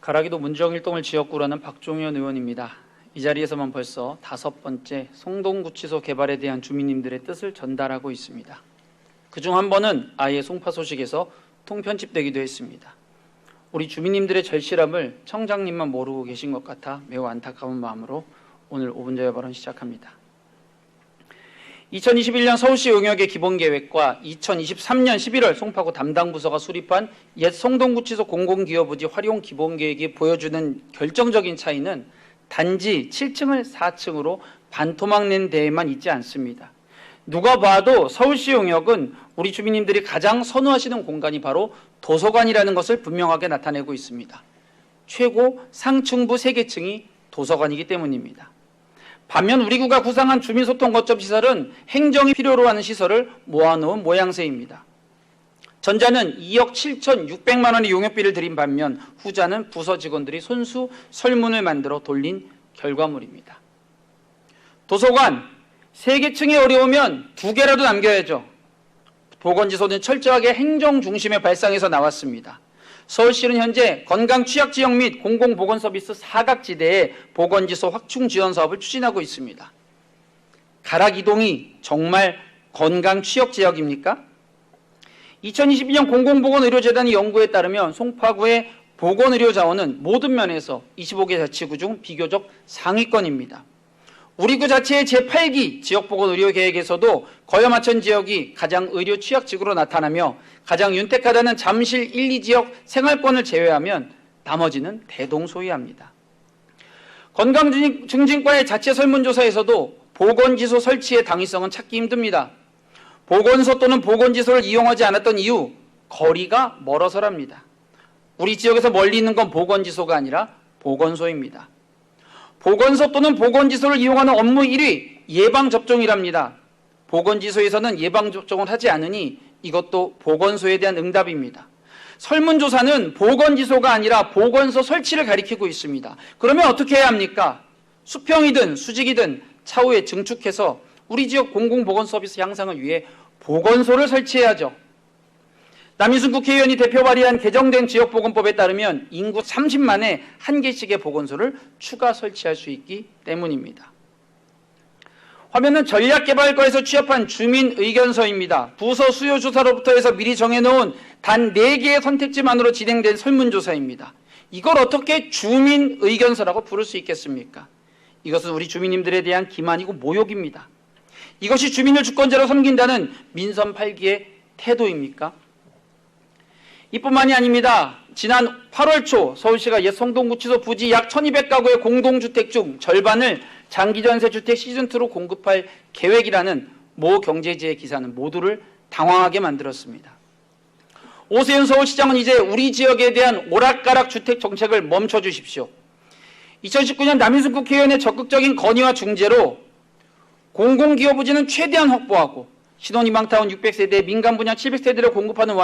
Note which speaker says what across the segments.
Speaker 1: 가락이도 문정일동을 지역구라는 박종현 의원입니다. 이 자리에서만 벌써 5번째 송동구치소 개발에 대한 주민님들의 뜻을 전달하고 있습니다. 그중 한 번은 아예 송파 소식에서 통편집되기도 했습니다. 우리 주민님들의 절실함을 청장님만 모르고 계신 것 같아 매우 안타까운 마음으로 오늘 5분 자유 발언 시작합니다. 2021년 서울시 용역의 기본계획과 2023년 11월 송파구 담당 부서가 수립한 옛 송동구치소 공공기여부지 활용 기본계획이 보여주는 결정적인 차이는 단지 7층을 4층으로 반토막 낸 데에만 있지 않습니다. 누가 봐도 서울시 용역은 우리 주민님들이 가장 선호하시는 공간이 바로 도서관이라는 것을 분명하게 나타내고 있습니다. 최고 상층부 3개층이 도서관이기 때문입니다. 반면 우리 구가 구상한 주민소통 거점 시설은 행정이 필요로 하는 시설을 모아놓은 모양새입니다. 전자는 2억 7,600만 원의 용역비를 들인 반면 후자는 부서 직원들이 손수 설문을 만들어 돌린 결과물입니다. 도서관 3개층이 어려우면 2개라도 남겨야죠. 보건지소는 철저하게 행정 중심의 발상에서 나왔습니다. 서울시는 현재 건강취약지역 및 공공보건서비스 사각지대에 보건지소 확충 지원 사업을 추진하고 있습니다. 가락이동이 정말 건강취약지역입니까? 2022년 공공보건의료재단의 연구에 따르면 송파구의 보건의료 자원은 모든 면에서 25개 자치구 중 비교적 상위권입니다. 우리 구 자체의 제8기 지역보건의료계획에서도 거여마천 지역이 가장 의료 취약지구로 나타나며 가장 윤택하다는 잠실 1, 2지역 생활권을 제외하면 나머지는 대동소이합니다. 건강증진과의 자체 설문조사에서도 보건지소 설치의 당위성은 찾기 힘듭니다. 보건소 또는 보건지소를 이용하지 않았던 이유, 거리가 멀어서랍니다. 우리 지역에서 멀리 있는 건 보건지소가 아니라 보건소입니다. 보건소 또는 보건지소를 이용하는 업무 1위, 예방접종이랍니다. 보건지소에서는 예방접종을 하지 않으니 이것도 보건소에 대한 응답입니다. 설문조사는 보건지소가 아니라 보건소 설치를 가리키고 있습니다. 그러면 어떻게 해야 합니까? 수평이든 수직이든 차후에 증축해서 우리 지역 공공보건서비스 향상을 위해 보건소를 설치해야죠. 남인순 국회의원이 대표 발의한 개정된 지역보건법에 따르면 인구 30만에 1개씩의 보건소를 추가 설치할 수 있기 때문입니다. 화면은 전략개발과에서 취합한 주민의견서입니다. 부서 수요조사로부터 해서 미리 정해놓은 단 4개의 선택지만으로 진행된 설문조사입니다. 이걸 어떻게 주민의견서라고 부를 수 있겠습니까? 이것은 우리 주민님들에 대한 기만이고 모욕입니다. 이것이 주민을 주권자로 섬긴다는 민선 8기의 태도입니까? 이뿐만이 아닙니다. 지난 8월 초 서울시가 옛 송동구치소 부지 약 1200가구의 공동주택 중 절반을 장기전세주택 시즌2로 공급할 계획이라는 모 경제지의 기사는 모두를 당황하게 만들었습니다. 오세훈 서울시장은 이제 우리 지역에 대한 오락가락 주택 정책을 멈춰주십시오. 2019년 남인순 국회의원의 적극적인 건의와 중재로 공공기여부지는 최대한 확보하고 신혼희망타운 600세대, 민간분양 700세대를 공급하는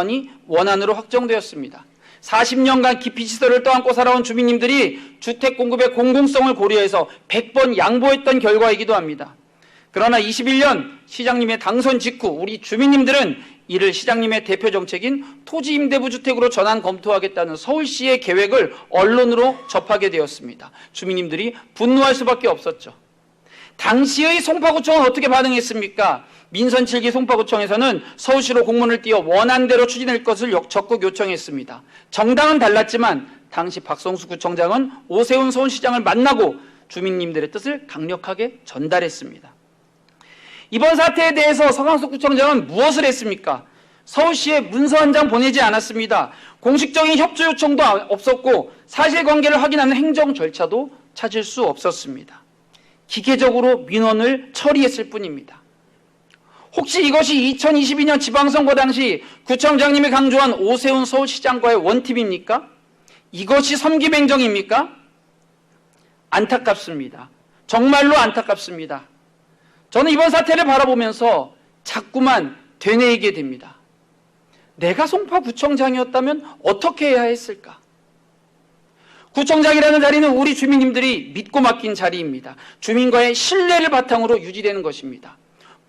Speaker 1: 원안으로 확정되었습니다. 40년간 기피시설을 떠안고 살아온 주민님들이 주택 공급의 공공성을 고려해서 100번 양보했던 결과이기도 합니다. 그러나 21년 시장님의 당선 직후 우리 주민님들은 이를 시장님의 대표 정책인 토지임대부 주택으로 전환 검토하겠다는 서울시의 계획을 언론으로 접하게 되었습니다. 주민님들이 분노할 수밖에 없었죠. 당시의 송파구청은 어떻게 반응했습니까? 민선 7기 송파구청에서는 서울시로 공문을 띄워 원안대로 추진할 것을 적극 요청했습니다. 정당은 달랐지만 당시 박성수 구청장은 오세훈 서울시장을 만나고 주민님들의 뜻을 강력하게 전달했습니다. 이번 사태에 대해서 서강석 구청장은 무엇을 했습니까? 서울시에 문서 한 장 보내지 않았습니다. 공식적인 협조 요청도 없었고 사실관계를 확인하는 행정 절차도 찾을 수 없었습니다. 기계적으로 민원을 처리했을 뿐입니다. 혹시 이것이 2022년 지방선거 당시 구청장님이 강조한 오세훈 서울시장과의 원팀입니까? 이것이 섬김행정입니까? 안타깝습니다. 정말로 안타깝습니다. 저는 이번 사태를 바라보면서 자꾸만 되뇌이게 됩니다. 내가 송파구청장이었다면 어떻게 해야 했을까? 구청장이라는 자리는 우리 주민님들이 믿고 맡긴 자리입니다. 주민과의 신뢰를 바탕으로 유지되는 것입니다.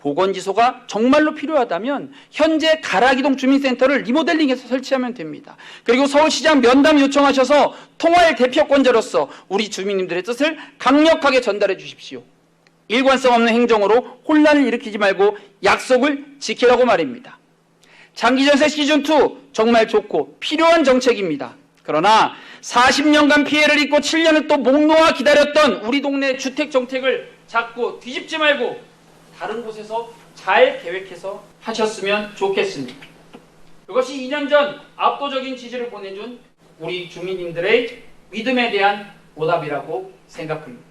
Speaker 1: 보건지소가 정말로 필요하다면 현재 가락이동 주민센터를 리모델링해서 설치하면 됩니다. 그리고 서울시장 면담 요청하셔서 통화의 대표권자로서 우리 주민님들의 뜻을 강력하게 전달해 주십시오. 일관성 없는 행정으로 혼란을 일으키지 말고 약속을 지키라고 말입니다. 장기전세 시즌2 정말 좋고 필요한 정책입니다. 그러나 40년간 피해를 입고 7년을 또 목 놓아 기다렸던 우리 동네 주택 정책을 자꾸 뒤집지 말고 다른 곳에서 잘 계획해서 하셨으면 좋겠습니다. 이것이 2년 전 압도적인 지지를 보내준 우리 주민님들의 믿음에 대한 보답이라고 생각합니다.